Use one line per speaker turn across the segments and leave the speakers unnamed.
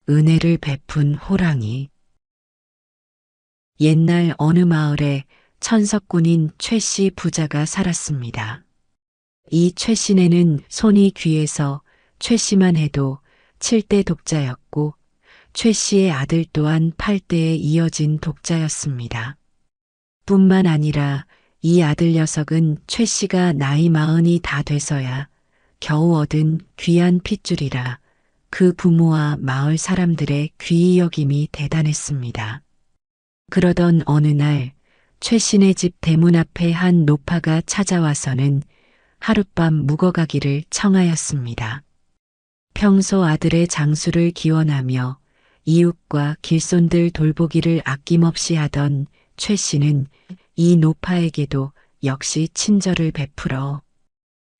은혜를 베푼 호랑이. 옛날 어느 마을에 천석군인 최씨 부자가 살았습니다. 이 최씨네는 손이 귀해서 최씨만 해도 7대 독자였고 최씨의 아들 또한 8대에 이어진 독자였습니다. 뿐만 아니라 이 아들 녀석은 최씨가 나이 40이 다 돼서야 겨우 얻은 귀한 핏줄이라 그 부모와 마을 사람들의 귀히 여김이 대단했습니다. 그러던 어느 날 최씨네 집 대문 앞에 한 노파가 찾아와서는 하룻밤 묵어가기를 청하였습니다. 평소 아들의 장수를 기원하며 이웃과 길손들 돌보기를 아낌없이 하던 최씨는 이 노파에게도 역시 친절을 베풀어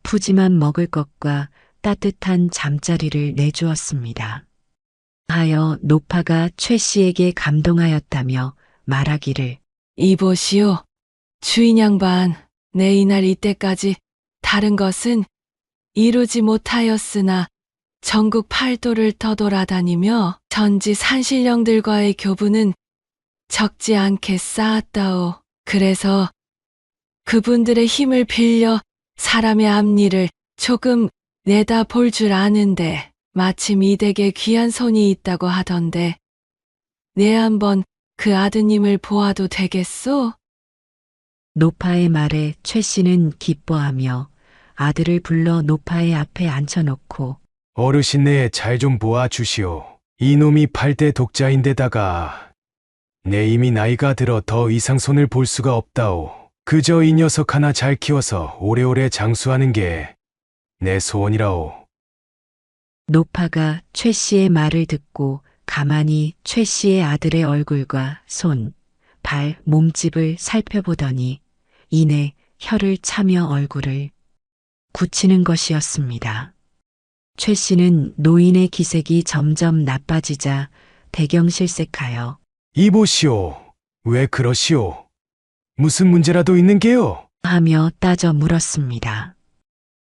푸짐한 먹을 것과 따뜻한 잠자리를 내주었습니다. 하여 노파가 최씨에게 감동하였다며 말하기를,
이보시오, 주인 양반, 내 이날 이때까지 다른 것은 이루지 못하였으나 전국 팔도를 떠돌아다니며 전지 산신령들과의 교분은 적지 않게 쌓았다오. 그래서 그분들의 힘을 빌려 사람의 앞일을 조금 내다볼 줄 아는데 마침 이 댁에 귀한 손이 있다고 하던데 내 한번 그 아드님을 보아도 되겠소?
노파의 말에 최씨는 기뻐하며 아들을 불러 노파의 앞에 앉혀놓고
어르신네 잘 좀 보아 주시오. 이놈이 8대 독자인데다가 내 이미 나이가 들어 더 이상 손을 볼 수가 없다오. 그저 이 녀석 하나 잘 키워서 오래오래 장수하는 게 내 소원이라오.
노파가 최씨의 말을 듣고 가만히 최씨의 아들의 얼굴과 손, 발, 몸집을 살펴보더니 이내 혀를 차며 얼굴을 굳히는 것이었습니다. 최씨는 노인의 기색이 점점 나빠지자 대경실색하여
이보시오. 왜 그러시오? 무슨 문제라도 있는 게요?
하며 따져 물었습니다.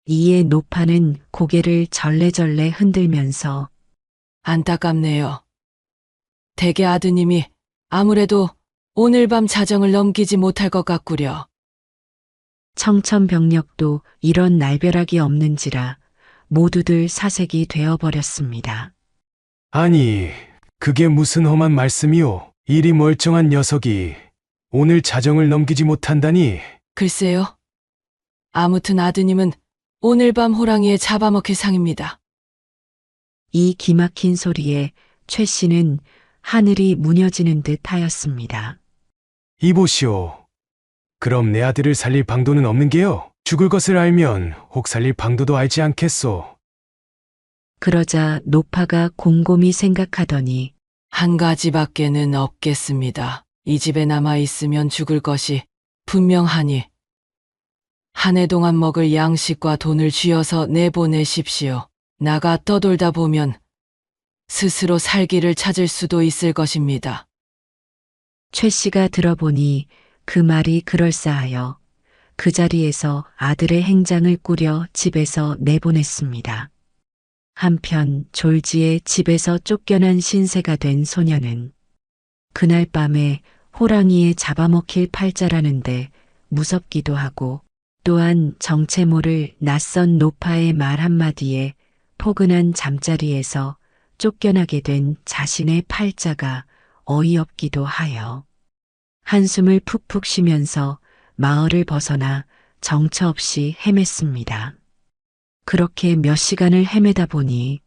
이에 노파는 고개를 절레절레 흔들면서
안타깝네요. 댁의 아드님이 아무래도 오늘 밤 자정을 넘기지 못할 것 같구려.
청천벽력도 이런 날벼락이 없는지라 모두들 사색이 되어버렸습니다.
아니, 그게 무슨 험한 말씀이오? 이리 멀쩡한 녀석이 오늘 자정을 넘기지 못한다니.
글쎄요. 아무튼 아드님은 오늘 밤 호랑이에 잡아먹힐 상입니다.
이 기막힌 소리에 최씨는 하늘이 무너지는 듯 하였습니다.
이보시오. 그럼 내 아들을 살릴 방도는 없는 게요? 죽을 것을 알면 혹 살릴 방도도 알지 않겠소.
그러자 노파가 곰곰이 생각하더니
한 가지밖에는 없겠습니다. 이 집에 남아 있으면 죽을 것이 분명하니 한 해 동안 먹을 양식과 돈을 쥐어서 내보내십시오. 나가 떠돌다 보면 스스로 살 길을 찾을 수도 있을 것입니다.
최씨가 들어보니 그 말이 그럴싸하여 그 자리에서 아들의 행장을 꾸려 집에서 내보냈습니다. 한편 졸지에 집에서 쫓겨난 신세가 된 소녀는 그날 밤에 호랑이에 잡아먹힐 팔자라는데 무섭기도 하고 또한 정체 모를 낯선 노파의 말 한마디에 포근한 잠자리에서 쫓겨나게 된 자신의 팔자가 어이없기도 하여 한숨을 푹푹 쉬면서 마을을 벗어나 정처 없이 헤맸습니다. 그렇게 몇 시간을 헤매다 보니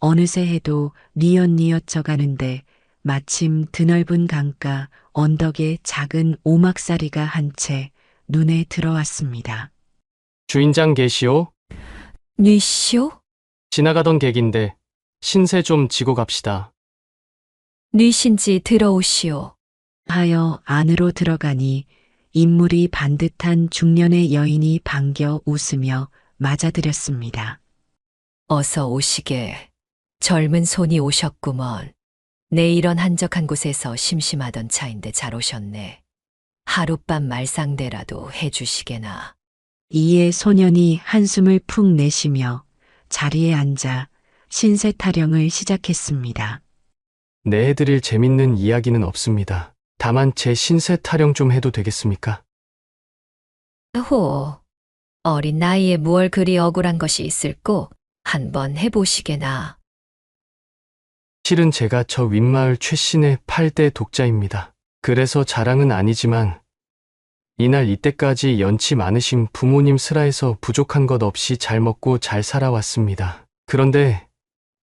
어느새 해도 뉘엿뉘엿 져가는데 마침 드넓은 강가 언덕에 작은 오막사리가 한 채 눈에 들어왔습니다.
주인장 계시오?
뉘시오?
지나가던 객인데 신세 좀 지고 갑시다.
뉘신지 들어오시오.
하여 안으로 들어가니 인물이 반듯한 중년의 여인이 반겨 웃으며 맞아들였습니다.
어서 오시게. 젊은 손이 오셨구먼. 내 이런 한적한 곳에서 심심하던 차인데 잘 오셨네. 하룻밤 말상대라도 해주시게나.
이에 소년이 한숨을 푹 내쉬며 자리에 앉아 신세 타령을 시작했습니다.
내해드릴 재밌는 이야기는 없습니다. 다만 제 신세 타령 좀 해도 되겠습니까?
호, 어린 나이에 무얼 그리 억울한 것이 있을꼬? 한번 해보시게나.
실은 제가 저 윗마을 최신의 8대 독자입니다. 그래서 자랑은 아니지만 이날 이때까지 연치 많으신 부모님 슬하에서 부족한 것 없이 잘 먹고 잘 살아왔습니다. 그런데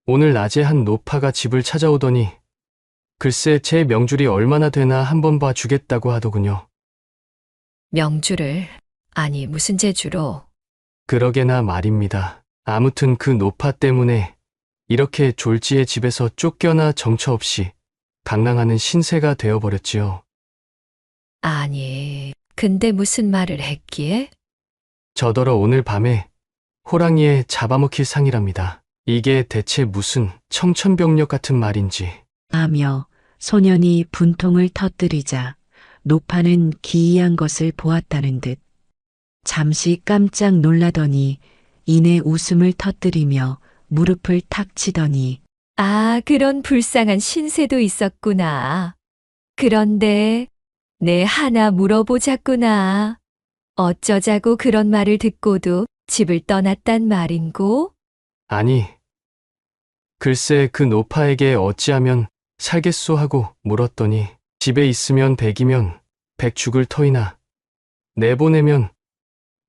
오늘 낮에 한 노파가 집을 찾아오더니 글쎄 제 명줄이 얼마나 되나 한번 봐주겠다고 하더군요.
명주를, 아니 무슨 재주로?
그러게나 말입니다. 아무튼 그 노파 때문에 이렇게 졸지의 집에서 쫓겨나 정처 없이 방랑하는 신세가 되어버렸지요.
아니, 근데 무슨 말을 했기에?
저더러 오늘 밤에 호랑이에 잡아먹힐 상이랍니다. 이게 대체 무슨 청천벽력 같은 말인지.
하며 소년이 분통을 터뜨리자 노파는 기이한 것을 보았다는 듯 잠시 깜짝 놀라더니 이내 웃음을 터뜨리며 무릎을 탁 치더니
아, 그런 불쌍한 신세도 있었구나. 그런데 내 하나 물어보자꾸나. 어쩌자고 그런 말을 듣고도 집을 떠났단 말인고?
아니, 글쎄 그 노파에게 어찌하면 살겠소 하고 물었더니 집에 있으면 100이면 100 죽을 터이나 내보내면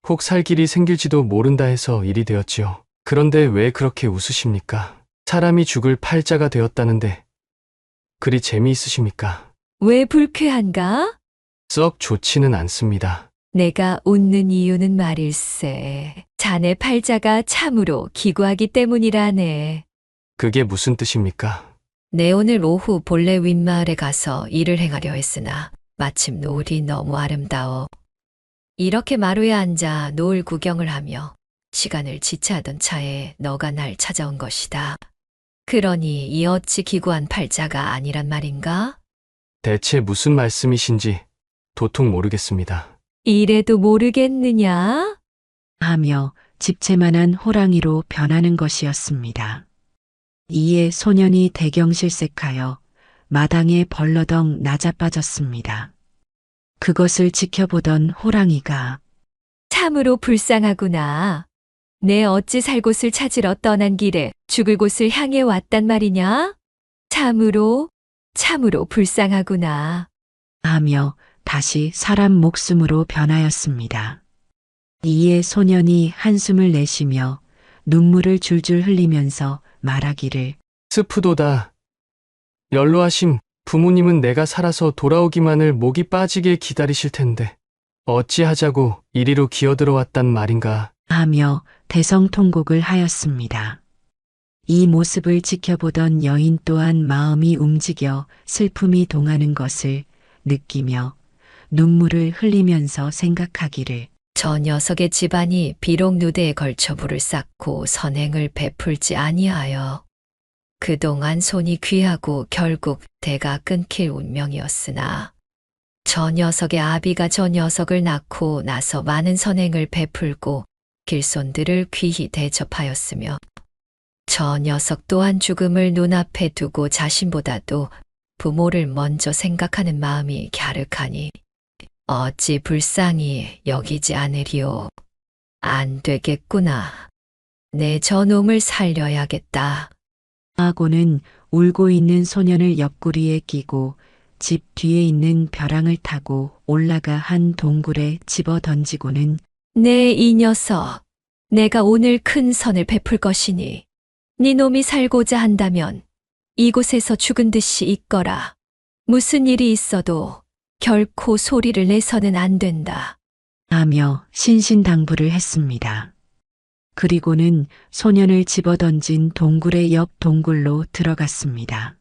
혹 살 길이 생길지도 모른다 해서 일이 되었지요. 그런데 왜 그렇게 웃으십니까? 사람이 죽을 팔자가 되었다는데 그리 재미있으십니까?
왜 불쾌한가?
썩 좋지는 않습니다.
내가 웃는 이유는 말일세. 자네 팔자가 참으로 기구하기 때문이라네.
그게 무슨 뜻입니까?
내 오늘 오후 본래 윗마을에 가서 일을 행하려 했으나 마침 노을이 너무 아름다워. 이렇게 마루에 앉아 노을 구경을 하며 시간을 지체하던 차에 너가 날 찾아온 것이다. 그러니 이 어찌 기구한 팔자가 아니란 말인가?
대체 무슨 말씀이신지 도통 모르겠습니다.
이래도 모르겠느냐?
하며 집채만한 호랑이로 변하는 것이었습니다. 이에 소년이 대경실색하여 마당에 벌러덩 낮아빠졌습니다. 그것을 지켜보던 호랑이가
참으로 불쌍하구나. 내 어찌 살 곳을 찾으러 떠난 길에 죽을 곳을 향해 왔단 말이냐? 참으로 불쌍하구나.
하며 다시 사람 목숨으로 변하였습니다. 이에 소년이 한숨을 내쉬며 눈물을 줄줄 흘리면서 말하기를
스프도다. 연로하심 부모님은 내가 살아서 돌아오기만을 목이 빠지게 기다리실 텐데 어찌하자고 이리로 기어들어왔단 말인가.
하며 대성통곡을 하였습니다. 이 모습을 지켜보던 여인 또한 마음이 움직여 슬픔이 동하는 것을 느끼며 눈물을 흘리면서 생각하기를
저 녀석의 집안이 비록 누대에 걸쳐 불을 쌓고 선행을 베풀지 아니하여 그동안 손이 귀하고 결국 대가 끊길 운명이었으나 저 녀석의 아비가 저 녀석을 낳고 나서 많은 선행을 베풀고 길손들을 귀히 대접하였으며 저 녀석 또한 죽음을 눈앞에 두고 자신보다도 부모를 먼저 생각하는 마음이 갸륵하니 어찌 불쌍히 여기지 않으리오. 안 되겠구나. 내 저놈을 살려야겠다.
하고는 울고 있는 소년을 옆구리에 끼고 집 뒤에 있는 벼랑을 타고 올라가 한 동굴에 집어 던지고는
네 이 녀석, 내가 오늘 큰 선을 베풀 것이니 네 놈이 살고자 한다면 이곳에서 죽은 듯이 있거라. 무슨 일이 있어도 결코 소리를 내서는 안 된다.
하며 신신당부를 했습니다. 그리고는 소년을 집어던진 동굴의 옆 동굴로 들어갔습니다.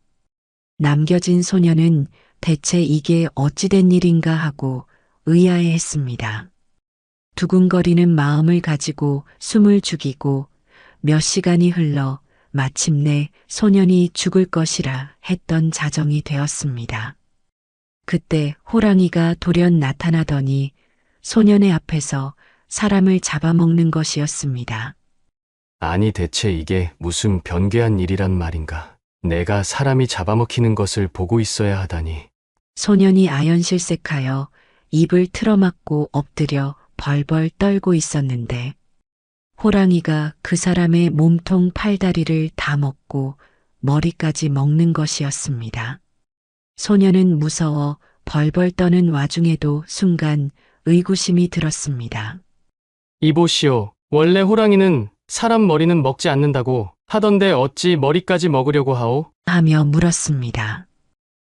남겨진 소년은 대체 이게 어찌된 일인가 하고 의아해했습니다. 두근거리는 마음을 가지고 숨을 죽이고 몇 시간이 흘러 마침내 소년이 죽을 것이라 했던 자정이 되었습니다. 그때 호랑이가 돌연 나타나더니 소년의 앞에서 사람을 잡아먹는 것이었습니다.
아니 대체 이게 무슨 변괴한 일이란 말인가. 내가 사람이 잡아먹히는 것을 보고 있어야 하다니.
소년이 아연실색하여 입을 틀어막고 엎드려 벌벌 떨고 있었는데 호랑이가 그 사람의 몸통 팔다리를 다 먹고 머리까지 먹는 것이었습니다. 소년은 무서워 벌벌 떠는 와중에도 순간 의구심이 들었습니다.
이보시오. 원래 호랑이는 사람 머리는 먹지 않는다고 하던데 어찌 머리까지 먹으려고 하오?
하며 물었습니다.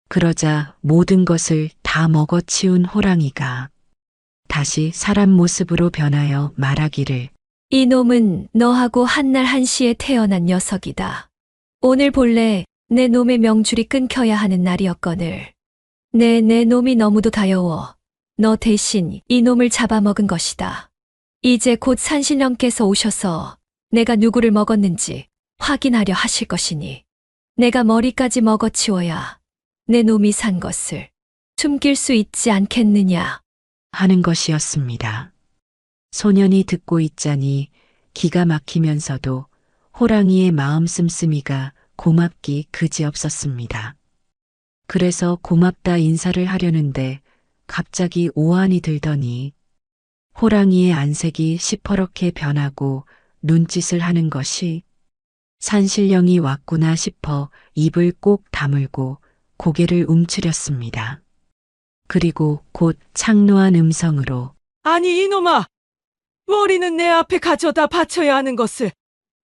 그러자 모든 것을 다 먹어치운 호랑이가 다시 사람 모습으로 변하여 말하기를
이놈은 너하고 한날 한시에 태어난 녀석이다. 오늘 본래 내 놈의 명줄이 끊겨야 하는 날이었거늘. 내 놈이 너무도 다여워. 너 대신 이놈을 잡아먹은 것이다. 이제 곧 산신령께서 오셔서 내가 누구를 먹었는지 확인하려 하실 것이니 내가 머리까지 먹어치워야 내 놈이 산 것을 숨길 수 있지 않겠느냐.
하는 것이었습니다. 소년이 듣고 있자니 기가 막히면서도 호랑이의 마음 씀씀이가 고맙기 그지없었습니다. 그래서 고맙다 인사를 하려는데 갑자기 오한이 들더니 호랑이의 안색이 시퍼렇게 변하고 눈짓을 하는 것이 산신령이 왔구나 싶어 입을 꼭 다물고 고개를 움츠렸습니다. 그리고 곧 창노한 음성으로
아니 이놈아! 머리는 내 앞에 가져다 바쳐야 하는 것을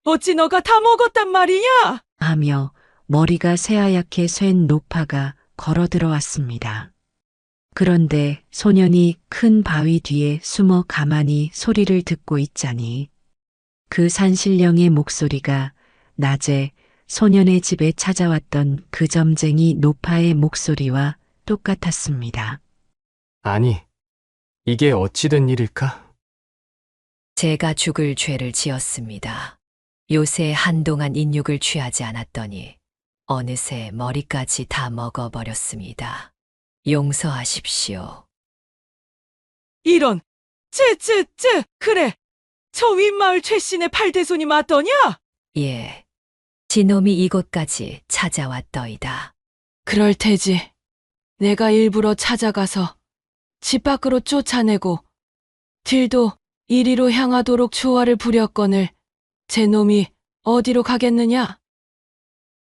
어찌 너가 다 먹었단 말이냐?
하며 머리가 새하얗게 쇳 노파가 걸어 들어왔습니다. 그런데 소년이 큰 바위 뒤에 숨어 가만히 소리를 듣고 있자니 그 산신령의 목소리가 낮에 소년의 집에 찾아왔던 그 점쟁이 노파의 목소리와 똑같았습니다.
아니, 이게 어찌 된 일일까?
제가 죽을 죄를 지었습니다. 요새 한동안 인육을 취하지 않았더니 어느새 머리까지 다 먹어버렸습니다. 용서하십시오.
이런! 쯔쯔쯔! 그래! 저 윗마을 최씨네 팔대손이 맞더냐?
예, 지놈이 이곳까지 찾아왔더이다.
그럴 테지. 내가 일부러 찾아가서 집 밖으로 쫓아내고 딜도 이리로 향하도록 조화를 부렸거늘 제 놈이 어디로 가겠느냐?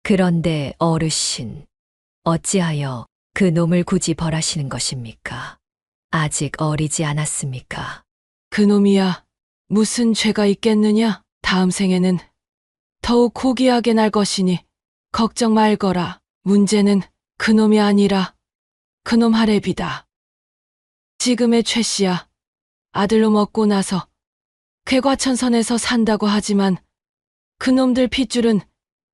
그런데 어르신, 어찌하여 그 놈을 굳이 벌하시는 것입니까? 아직 어리지 않았습니까?
그 놈이야 무슨 죄가 있겠느냐? 다음 생에는 더욱 고귀하게 날 것이니 걱정 말거라. 문제는 그 놈이 아니라 그놈 하랩이다. 지금의 최 씨야 아들로 먹고 나서 괴과천선에서 산다고 하지만 그놈들 핏줄은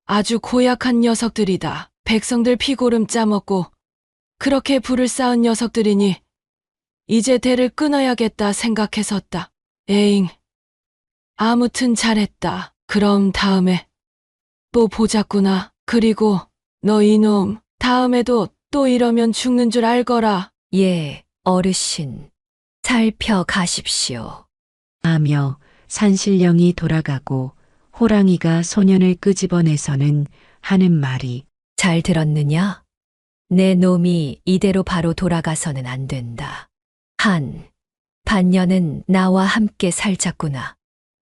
아주 고약한 녀석들이다. 백성들 피고름 짜먹고 그렇게 불을 쌓은 녀석들이니 이제 대를 끊어야겠다 생각했었다. 에잉, 아무튼 잘했다. 그럼 다음에 또 보자꾸나. 그리고 너 이놈 다음에도 또 이러면 죽는 줄 알거라.
예, 어르신, 살펴가십시오.
하며 산신령이 돌아가고 호랑이가 소년을 끄집어내서는 하는 말이
잘 들었느냐? 내 놈이 이대로 바로 돌아가서는 안 된다. 반년은 나와 함께 살자꾸나.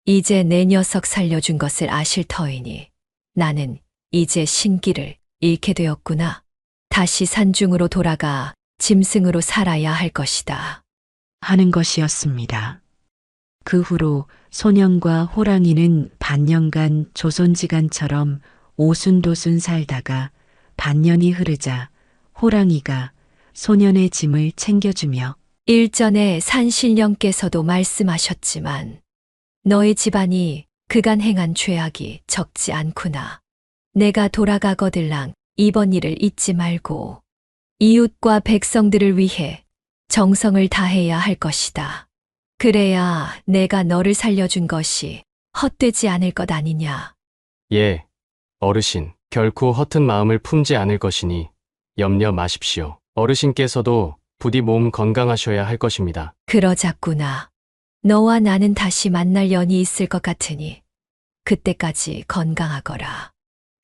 이제 내 녀석 살려준 것을 아실 터이니 나는 이제 신기를 잃게 되었구나. 다시 산중으로 돌아가 짐승으로 살아야 할 것이다.
하는 것이었습니다. 그 후로 소년과 호랑이는 반년간 조선지간처럼 오순도순 살다가 반년이 흐르자 호랑이가 소년의 짐을 챙겨주며
일전에 산신령께서도 말씀하셨지만 너의 집안이 그간 행한 죄악이 적지 않구나. 내가 돌아가거들랑 이번 일을 잊지 말고 이웃과 백성들을 위해 정성을 다해야 할 것이다. 그래야 내가 너를 살려준 것이 헛되지 않을 것 아니냐.
예, 어르신, 결코 허튼 마음을 품지 않을 것이니 염려 마십시오. 어르신께서도 부디 몸 건강하셔야 할 것입니다.
그러자꾸나. 너와 나는 다시 만날 연이 있을 것 같으니 그때까지 건강하거라.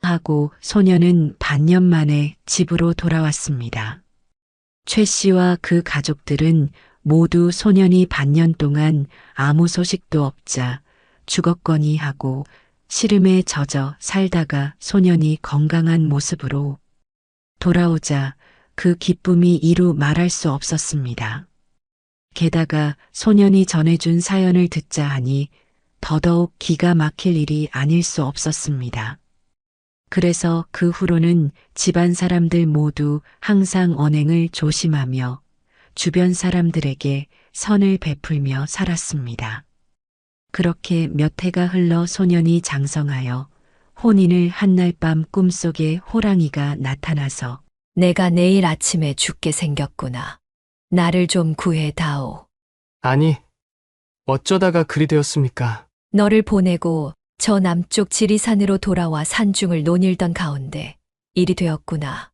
하고 소녀는 반년 만에 집으로 돌아왔습니다. 최 씨와 그 가족들은 모두 소년이 반년 동안 아무 소식도 없자 죽었거니 하고 시름에 젖어 살다가 소년이 건강한 모습으로 돌아오자 그 기쁨이 이루 말할 수 없었습니다. 게다가 소년이 전해준 사연을 듣자 하니 더더욱 기가 막힐 일이 아닐 수 없었습니다. 그래서 그 후로는 집안 사람들 모두 항상 언행을 조심하며 주변 사람들에게 선을 베풀며 살았습니다. 그렇게 몇 해가 흘러 소년이 장성하여 혼인을 한 날 밤 꿈속에 호랑이가 나타나서
내가 내일 아침에 죽게 생겼구나. 나를 좀 구해다오.
아니, 어쩌다가 그리 되었습니까?
너를 보내고 저 남쪽 지리산으로 돌아와 산중을 논일던 가운데 일이 되었구나.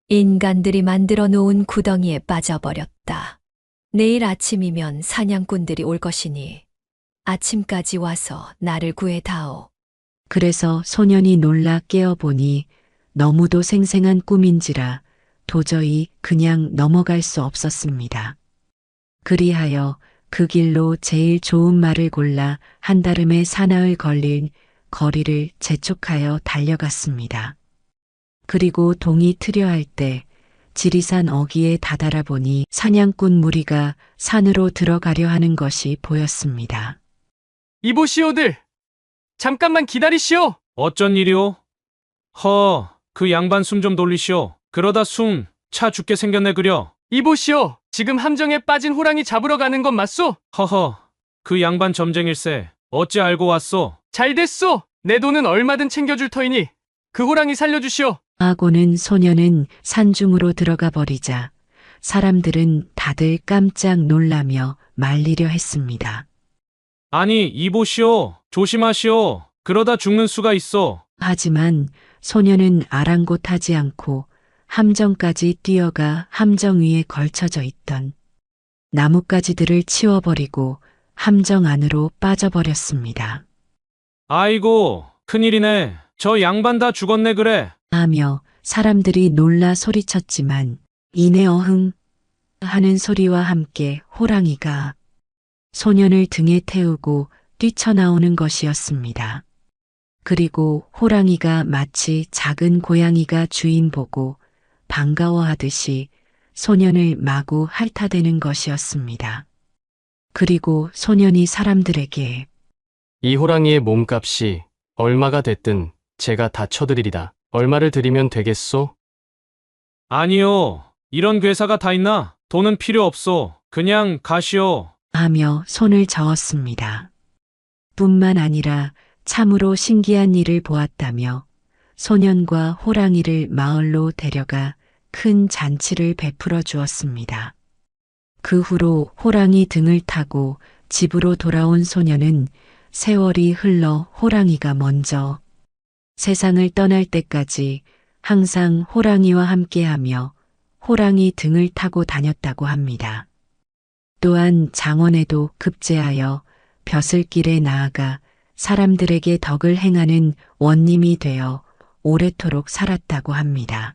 인간들이 만들어 놓은 구덩이에 빠져버렸다. 내일 아침이면 사냥꾼들이 올 것이니 아침까지 와서 나를 구해다오.
그래서 소년이 놀라 깨어보니 너무도 생생한 꿈인지라 도저히 그냥 넘어갈 수 없었습니다. 그리하여 그 길로 제일 좋은 말을 골라 한달음에 사나흘 걸릴 거리를 재촉하여 달려갔습니다. 그리고 동이 트려 할 때 지리산 어귀에 다다라 보니 사냥꾼 무리가 산으로 들어가려 하는 것이 보였습니다.
이보시오들! 잠깐만 기다리시오!
어쩐 일이오? 그 양반 숨 좀 돌리시오. 그러다 차 죽게 생겼네 그려.
이보시오! 지금 함정에 빠진 호랑이 잡으러 가는 건 맞소?
그 양반 점쟁일세. 어찌 알고 왔소?
잘 됐소! 내 돈은 얼마든 챙겨줄 터이니 그 호랑이 살려주시오.
하고는 소년은 산중으로 들어가 버리자 사람들은 다들 깜짝 놀라며 말리려 했습니다.
아니 이보시오. 조심하시오. 그러다 죽는 수가 있어.
하지만 소년은 아랑곳하지 않고 함정까지 뛰어가 함정 위에 걸쳐져 있던 나뭇가지들을 치워버리고 함정 안으로 빠져버렸습니다.
아이고 큰일이네. 저 양반 다 죽었네 그래.
하며 사람들이 놀라 소리쳤지만 이내 어흥 하는 소리와 함께 호랑이가 소년을 등에 태우고 뛰쳐나오는 것이었습니다. 그리고 호랑이가 마치 작은 고양이가 주인 보고 반가워하듯이 소년을 마구 핥아대는 것이었습니다. 그리고 소년이 사람들에게
이 호랑이의 몸값이 얼마가 됐든 제가 다 쳐드리리다. 얼마를 드리면 되겠소?
아니요. 이런 괴사가 다 있나? 돈은 필요 없소. 그냥 가시오.
하며 손을 저었습니다. 뿐만 아니라 참으로 신기한 일을 보았다며 소년과 호랑이를 마을로 데려가 큰 잔치를 베풀어 주었습니다. 그 후로 호랑이 등을 타고 집으로 돌아온 소년은 세월이 흘러 호랑이가 먼저 세상을 떠날 때까지 항상 호랑이와 함께하며 호랑이 등을 타고 다녔다고 합니다. 또한 장원에도 급제하여 벼슬길에 나아가 사람들에게 덕을 행하는 원님이 되어 오래도록 살았다고 합니다.